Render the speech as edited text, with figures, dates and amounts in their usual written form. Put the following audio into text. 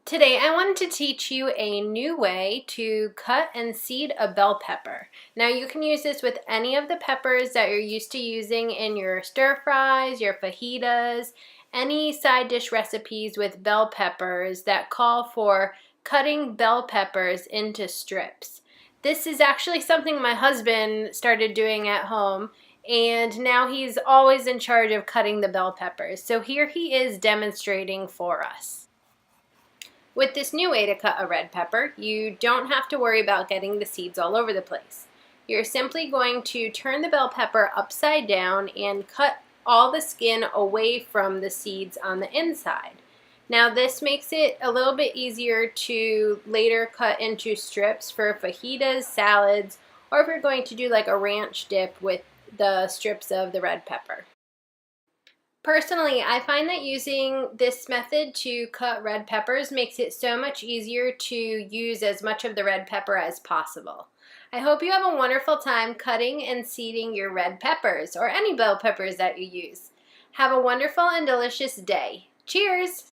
Today I wanted to teach you a new way to cut and seed a bell pepper. Now you can use this with any of the peppers that you're used to using in your stir fries, your fajitas, any side dish recipes with bell peppers that call for cutting bell peppers into strips. This is actually something my husband started doing at home, and now he's always in charge of cutting the bell peppers. So here he is demonstrating for us. With this new way to cut a red pepper, you don't have to worry about getting the seeds all over the place. You're simply going to turn the bell pepper upside down and cut all the skin away from the seeds on the inside. Now this makes it a little bit easier to later cut into strips for fajitas, salads, or if you're going to do like a ranch dip with the strips of the red pepper. Personally, I find that using this method to cut red peppers makes it so much easier to use as much of the red pepper as possible. I hope you have a wonderful time cutting and seeding your red peppers or any bell peppers that you use. Have a wonderful and delicious day. Cheers!